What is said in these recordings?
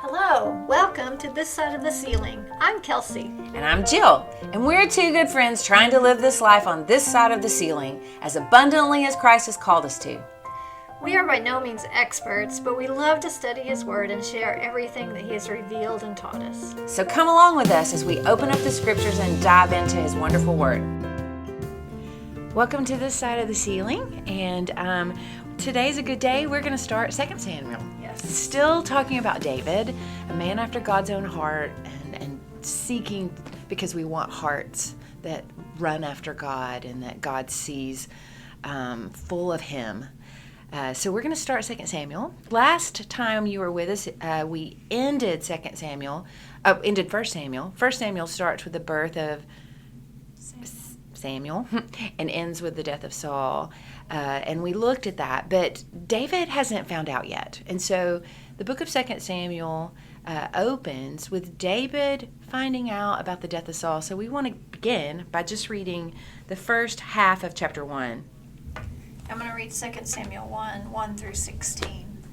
Hello, welcome to This Side of the Ceiling. I'm Kelsey. And I'm Jill, and we're two good friends trying to live this life on this side of the ceiling as abundantly as Christ has called us to. We are by no means experts, but we love to study His Word and share everything that He has revealed and taught us. So come along with us as we open up the scriptures and dive into His wonderful Word. Welcome to This Side of the Ceiling, and today's a good day. We're going to start 2 Samuel. Yes. Still talking about David, a man after God's own heart, and seeking, because we want hearts that run after God and that God sees full of Him. So we're going to start 2 Samuel. Last time you were with us, we ended 1 Samuel. 1 Samuel starts with the birth of Samuel and ends with the death of Saul. And we looked at that, but David hasn't found out yet. And so the book of 2 Samuel opens with David finding out about the death of Saul. So we want to begin by just reading the first half of chapter 1. I'm going to read 2 Samuel 1 through 16.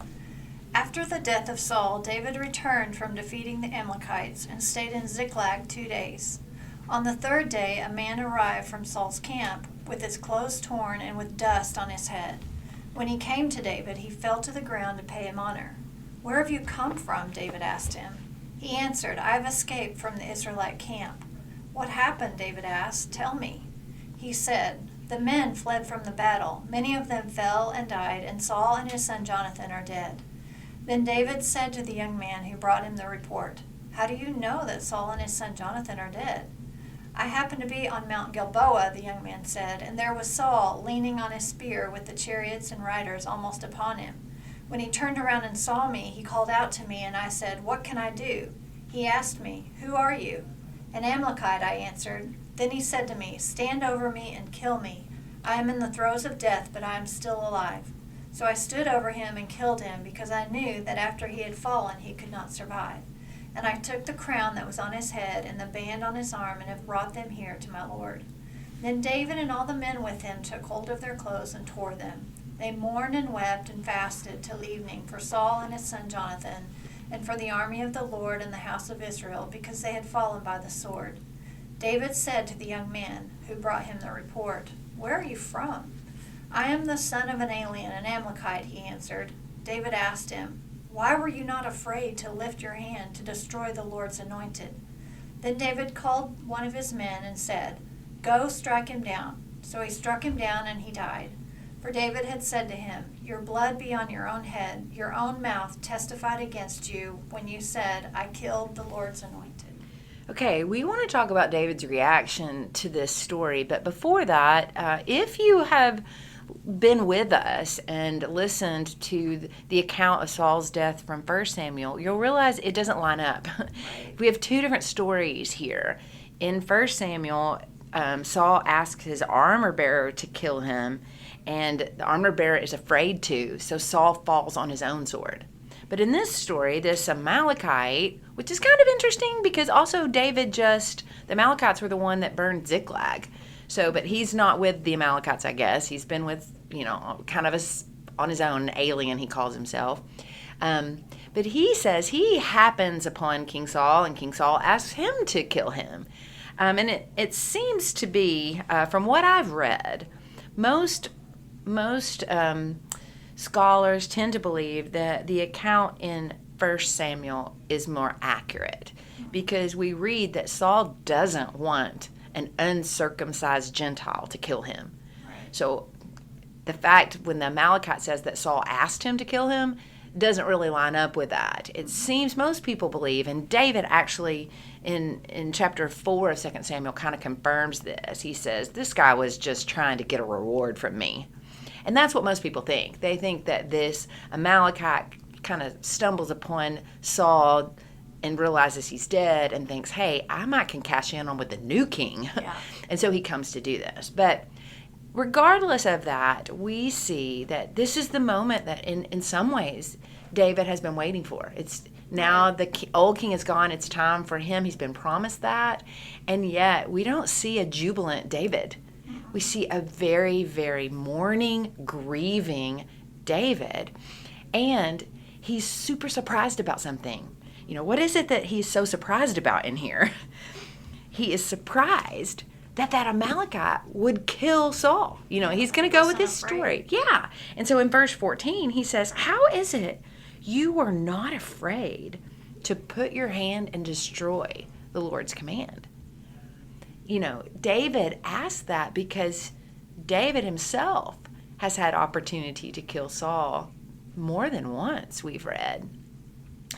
After the death of Saul, David returned from defeating the Amalekites and stayed in Ziklag 2 days. On the third day, a man arrived from Saul's camp with his clothes torn and with dust on his head. When he came to David, he fell to the ground to pay him honor. "Where have you come from?" David asked him. He answered, "I have escaped from the Israelite camp." "What happened?" David asked. "Tell me." He said, "The men fled from the battle. Many of them fell and died, and Saul and his son Jonathan are dead." Then David said to the young man who brought him the report, "How do you know that Saul and his son Jonathan are dead?" "I happened to be on Mount Gilboa," the young man said, "and there was Saul leaning on his spear with the chariots and riders almost upon him. When he turned around and saw me, he called out to me, and I said, 'What can I do?' He asked me, 'Who are you?' 'An Amalekite,' I answered. Then he said to me, 'Stand over me and kill me. I am in the throes of death, but I am still alive.' So I stood over him and killed him, because I knew that after he had fallen he could not survive. And I took the crown that was on his head and the band on his arm and have brought them here to my Lord." Then David and all the men with him took hold of their clothes and tore them. They mourned and wept and fasted till evening for Saul and his son Jonathan, and for the army of the Lord and the house of Israel, because they had fallen by the sword. David said to the young man who brought him the report, "Where are you from?" "I am the son of an alien, an Amalekite," he answered. David asked him, "Why were you not afraid to lift your hand to destroy the Lord's anointed?" Then David called one of his men and said, "Go, strike him down." So he struck him down, and he died. For David had said to him, "Your blood be on your own head. Your own mouth testified against you when you said, 'I killed the Lord's anointed.'" Okay, we want to talk about David's reaction to this story, but before that, if you have been with us and listened to the account of Saul's death from 1 Samuel, you'll realize it doesn't line up. We have two different stories here. In 1 Samuel, Saul asks his armor bearer to kill him, and the armor bearer is afraid to, so Saul falls on his own sword. But in this story, this Amalekite, which is kind of interesting because also the Amalekites were the one that burned Ziklag. So, but he's not with the Amalekites, I guess. He's been with, kind of on his own, alien, he calls himself. But he says he happens upon King Saul, and King Saul asks him to kill him. And it seems to be, from what I've read, most scholars tend to believe that the account in 1 Samuel is more accurate, because we read that Saul doesn't want an uncircumcised Gentile to kill him. Right. So the fact when the Amalekite says that Saul asked him to kill him doesn't really line up with that. It seems most people believe, and David actually in chapter 4 of 2 Samuel kind of confirms this. He says, this guy was just trying to get a reward from me. And that's what most people think. They think that this Amalekite kind of stumbles upon Saul and realizes he's dead and thinks, hey, I might can cash in on with the new king. Yeah. And so he comes to do this. But regardless of that, we see that this is the moment that in some ways David has been waiting for. It's now the old king is gone. It's time for him. He's been promised that. And yet we don't see a jubilant David. We see a very, very mourning, grieving David. And he's super surprised about something. what is it that he's so surprised about in here? He is surprised that Amalekite would kill Saul. He's going to go with his story. Yeah. And so in verse 14, he says, how is it you were not afraid to put your hand and destroy the Lord's command? David asked that because David himself has had opportunity to kill Saul more than once, we've read.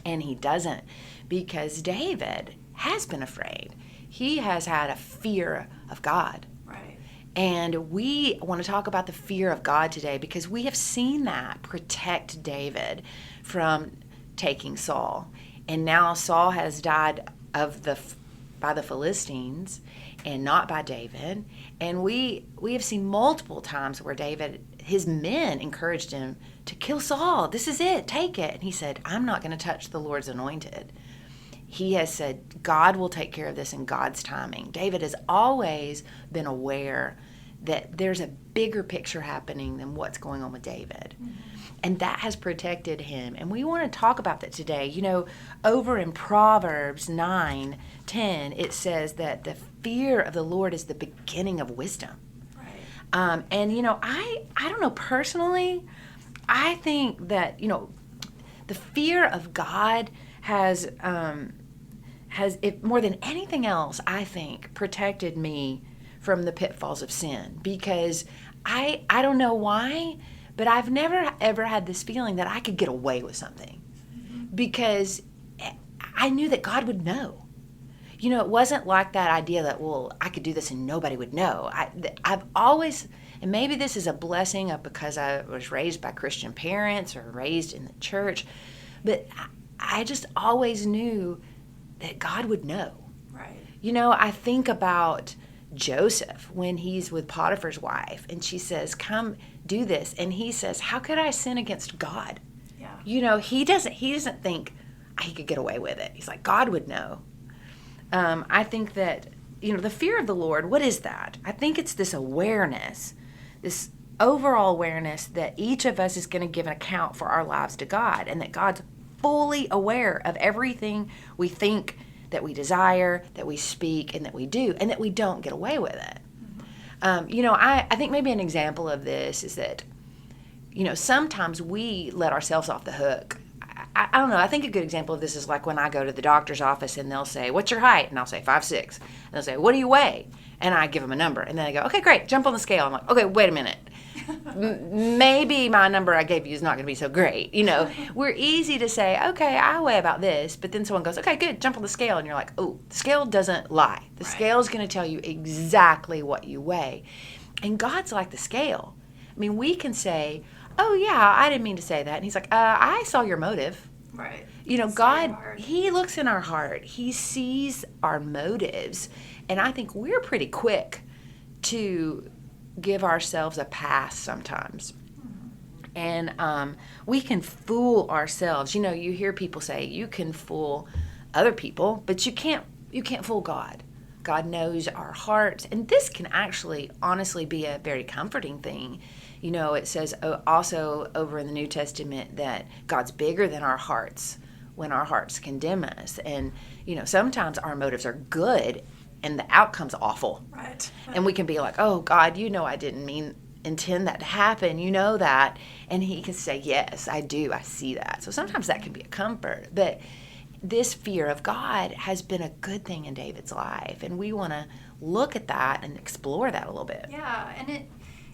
And he doesn't, because David has been afraid. He has had a fear of God. Right. And we want to talk about the fear of God today because we have seen that protect David from taking Saul. And now Saul has died by the Philistines and not by David. And we have seen multiple times where his men encouraged him to kill Saul. This is it. Take it. And he said, I'm not going to touch the Lord's anointed. He has said, God will take care of this in God's timing. David has always been aware that there's a bigger picture happening than what's going on with David. Mm-hmm. And that has protected him. And we want to talk about that today. Over in Proverbs 9:10, it says that the fear of the Lord is the beginning of wisdom. Right. I don't know, personally, I think that, the fear of God has it more than anything else, I think, protected me from the pitfalls of sin, because I don't know why, but I've never ever had this feeling that I could get away with something, because I knew that God would know. It wasn't like that idea that, well, I could do this and nobody would know. I've always, and maybe this is a blessing of because I was raised by Christian parents or raised in the church, but I just always knew that God would know. Right. I think about Joseph when he's with Potiphar's wife and she says, come do this. And he says, how could I sin against God? Yeah. He doesn't think he could get away with it. He's like, God would know. I think that, the fear of the Lord, what is that? I think it's this awareness, this overall awareness that each of us is going to give an account for our lives to God, and that God's fully aware of everything we think, that we desire, that we speak, and that we do, and that we don't get away with it. I think maybe an example of this is that, sometimes we let ourselves off the hook. I don't know. I think a good example of this is like when I go to the doctor's office and they'll say, what's your height? And I'll say 5'6". And they'll say, what do you weigh? And I give them a number. And then they go, okay, great, jump on the scale. I'm like, okay, wait a minute. Maybe my number I gave you is not going to be so great. We're easy to say, okay, I weigh about this. But then someone goes, okay, good, jump on the scale. And you're like, oh, the scale doesn't lie. The scale is going to tell you exactly what you weigh. And God's like the scale. We can say, oh, yeah, I didn't mean to say that. And he's like, I saw your motive. Right. God, he looks in our heart. He sees our motives. And I think we're pretty quick to give ourselves a pass sometimes. Mm-hmm. And we can fool ourselves. You hear people say you can fool other people, but you can't fool God. God knows our hearts. And this can actually honestly be a very comforting thing. It says also over in the New Testament that God's bigger than our hearts when our hearts condemn us. And, sometimes our motives are good and the outcome's awful. Right. And we can be like, oh, God, I didn't intend that to happen. You know that. And he can say, yes, I do. I see that. So sometimes that can be a comfort. But this fear of God has been a good thing in David's life. And we want to look at that and explore that a little bit. Yeah, and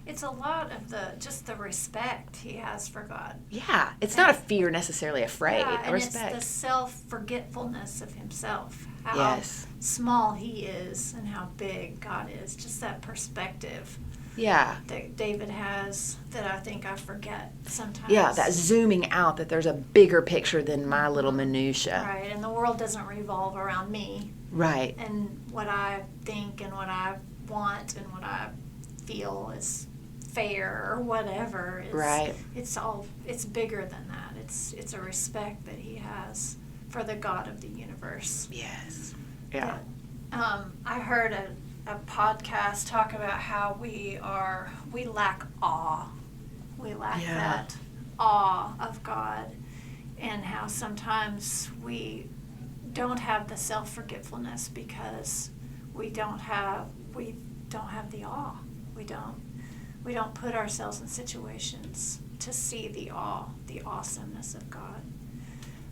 it's a lot of the respect he has for God. Yeah, it's not a fear necessarily afraid, a respect. It's the self-forgetfulness of himself, how small he is and how big God is, just that perspective. Yeah. That David has that I think I forget sometimes. Yeah, that zooming out, that there's a bigger picture than my little minutia. Right, and the world doesn't revolve around me. Right. And what I think and what I want and what I feel is fair or whatever. Right. It's bigger than that. It's a respect that he has for the God of the universe. Yes. Yeah. I heard a podcast talk about how we lack awe. We lack that awe of God, and how sometimes we don't have the self-forgetfulness because we don't have the awe. We don't put ourselves in situations to see the awe, the awesomeness of God.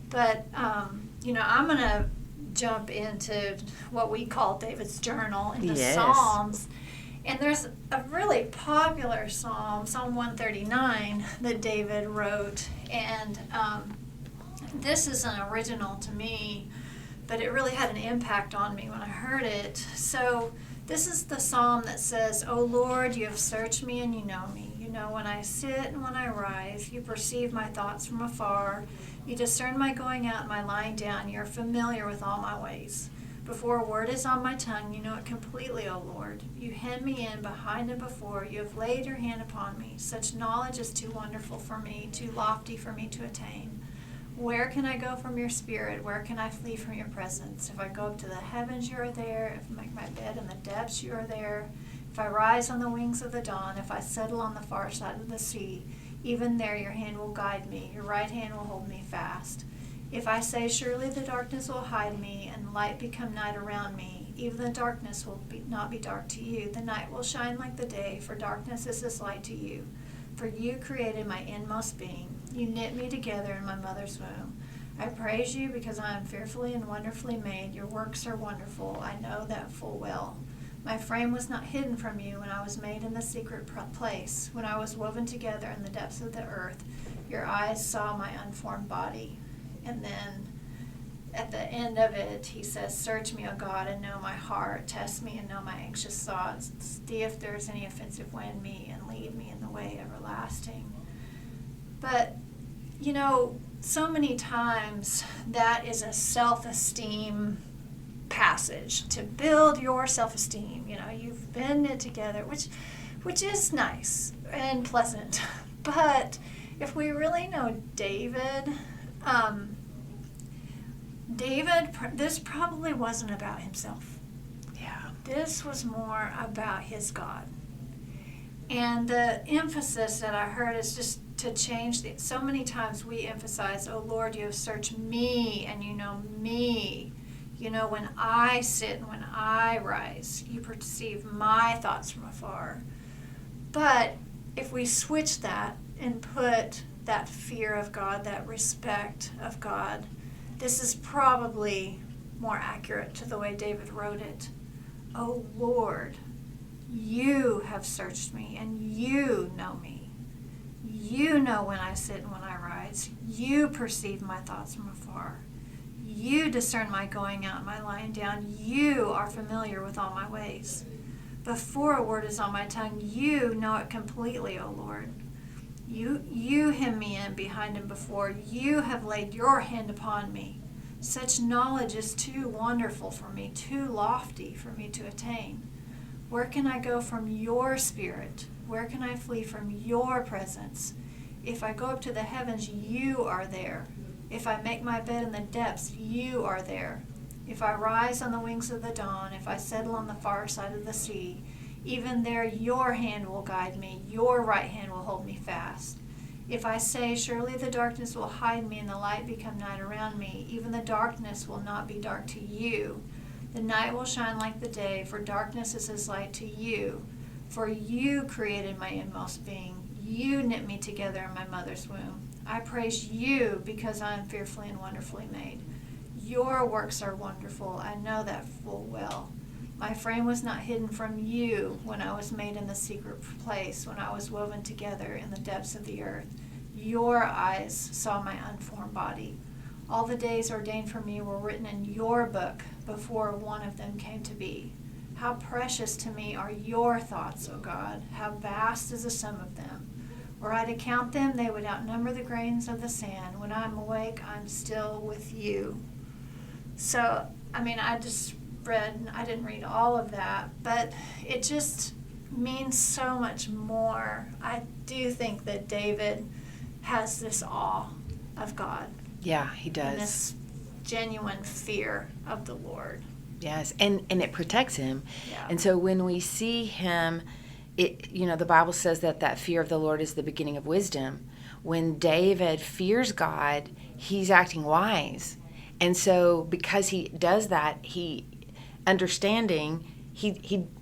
But I'm going to jump into what we call David's journal in the Psalms. And there's a really popular psalm, Psalm 139, that David wrote. And this is an original to me, but it really had an impact on me when I heard it. So this is the psalm that says, "O Lord, you have searched me and you know me. You know when I sit and when I rise. You perceive my thoughts from afar. You discern my going out and my lying down. You're familiar with all my ways. Before a word is on my tongue, you know it completely, O Lord. You hem me in behind and before. You have laid your hand upon me. Such knowledge is too wonderful for me, too lofty for me to attain. Where can I go from your spirit? Where can I flee from your presence? If I go up to the heavens, you are there. If I make my bed in the depths, you are there. If I rise on the wings of the dawn, if I settle on the far side of the sea, even there your hand will guide me. Your right hand will hold me fast. If I say, surely the darkness will hide me, and light become night around me, even the darkness will not be dark to you. The night will shine like the day, for darkness is as light to you. For you created my inmost being. You knit me together in my mother's womb. I praise you because I am fearfully and wonderfully made. Your works are wonderful. I know that full well. My frame was not hidden from you when I was made in the secret place. When I was woven together in the depths of the earth, your eyes saw my unformed body." And then at the end of it, he says, "Search me, O God, and know my heart. Test me and know my anxious thoughts. See if there's any offensive way in me, and lead me in the way everlasting." But, so many times that is a self-esteem passage to build your self-esteem. You've been knit together, which is nice and pleasant. But if we really know David, this probably wasn't about himself. Yeah. This was more about his God. And the emphasis that I heard is just to change so many times we emphasize, "Oh Lord, you have searched me and you know me. You know when I sit and when I rise. You perceive my thoughts from afar." But if we switch that and put that fear of God, that respect of God, this is probably more accurate to the way David wrote it. "Oh Lord, you have searched me and you know me. You know when I sit and when I rise. You perceive my thoughts from afar. You discern my going out and my lying down. You are familiar with all my ways. Before a word is on my tongue, you know it completely, O Lord. You hem me in behind and before. You have laid your hand upon me. Such knowledge is too wonderful for me, too lofty for me to attain. Where can I go from your spirit? Where can I flee from your presence? If I go up to the heavens, you are there. If I make my bed in the depths, you are there. If I rise on the wings of the dawn, if I settle on the far side of the sea, even there your hand will guide me, your right hand will hold me fast. If I say, surely the darkness will hide me and the light become night around me, even the darkness will not be dark to you. The night will shine like the day, for darkness is as light to you. For you created my inmost being. You knit me together in my mother's womb. I praise you because I am fearfully and wonderfully made. Your works are wonderful. I know that full well. My frame was not hidden from you when I was made in the secret place, when I was woven together in the depths of the earth. Your eyes saw my unformed body. All the days ordained for me were written in your book before one of them came to be. How precious to me are your thoughts, O God. How vast is the sum of them. Were I to count them, they would outnumber the grains of the sand. When I'm awake, I'm still with you. So, I just read, I didn't read all of that, but it just means so much more. I do think that David has this awe of God. Yeah, he does. And this genuine fear of the Lord. Yes, and it protects him. Yeah. And so when we see him, the Bible says that fear of the Lord is the beginning of wisdom. When David fears God, he's acting wise. And so because he does that, he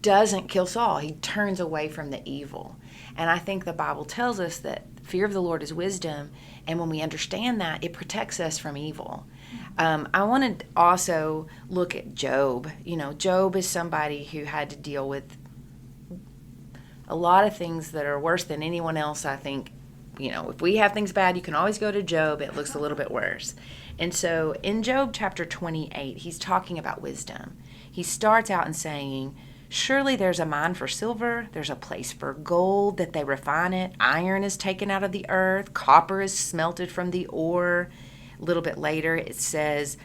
doesn't kill Saul. He turns away from the evil. And I think the Bible tells us that fear of the Lord is wisdom. And when we understand that, it protects us from evil. I want to also look at Job. Job is somebody who had to deal with a lot of things that are worse than anyone else, I think. If we have things bad, you can always go to Job. It looks a little bit worse. And so in Job chapter 28, he's talking about wisdom. He starts out in saying, surely there's a mine for silver, there's a place for gold that they refine it, iron is taken out of the earth, copper is smelted from the ore. A little bit later it says,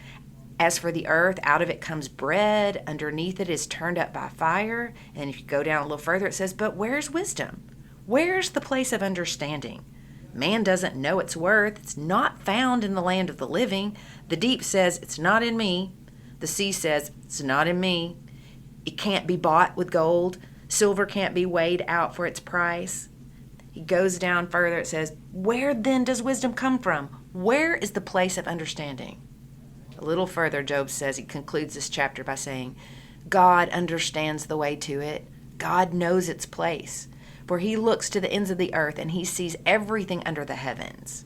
as for the earth, out of it comes bread, underneath it is turned up by fire. And if you go down a little further, it says, but where's wisdom? Where's the place of understanding? Man doesn't know its worth. It's not found in the land of the living. The deep says, it's not in me. The sea says, it's not in me. It can't be bought with gold. Silver can't be weighed out for its price. He goes down further. It says, where then does wisdom come from? Where is the place of understanding? A little further, Job says, he concludes this chapter by saying, God understands the way to it. God knows its place. For he looks to the ends of the earth and he sees everything under the heavens.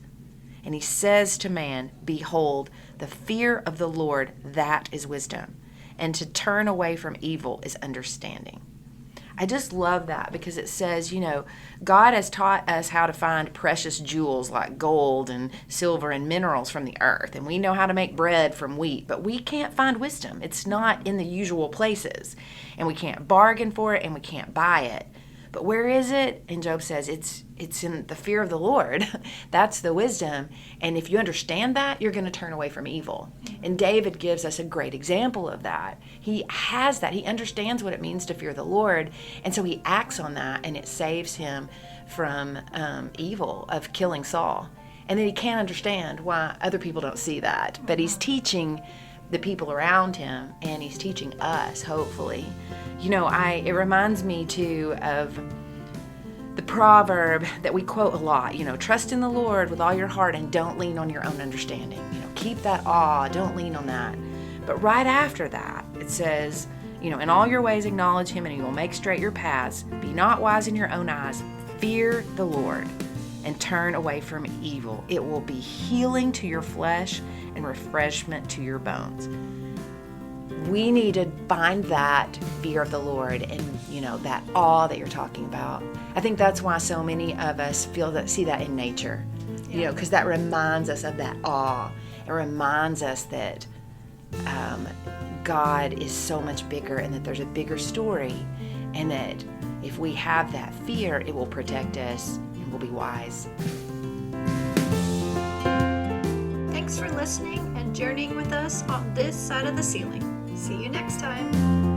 And he says to man, behold, the fear of the Lord, that is wisdom. And to turn away from evil is understanding. I just love that because it says, God has taught us how to find precious jewels like gold and silver and minerals from the earth. And we know how to make bread from wheat, but we can't find wisdom. It's not in the usual places. And we can't bargain for it and we can't buy it. But where is it? And Job says it's in the fear of the Lord. That's the wisdom. And if you understand that, you're going to turn away from evil. And David gives us a great example of that. He has that. He understands what it means to fear the Lord. And so he acts on that, and it saves him from evil of killing Saul. And then he can't understand why other people don't see that. But he's teaching the people around him, and he's teaching us, hopefully. It reminds me too of the proverb that we quote a lot, trust in the Lord with all your heart and don't lean on your own understanding. Keep that awe, don't lean on that. But right after that, it says, in all your ways acknowledge him and he will make straight your paths. Be not wise in your own eyes. Fear the Lord and turn away from evil. It will be healing to your flesh and refreshment to your bones. We need to find that fear of the Lord and, that awe that you're talking about. I think that's why so many of us see that in nature, because that reminds us of that awe. It reminds us that God is so much bigger and that there's a bigger story, and that if we have that fear, it will protect us and we'll be wise. Thanks for listening and journeying with us on this side of the ceiling. See you next time.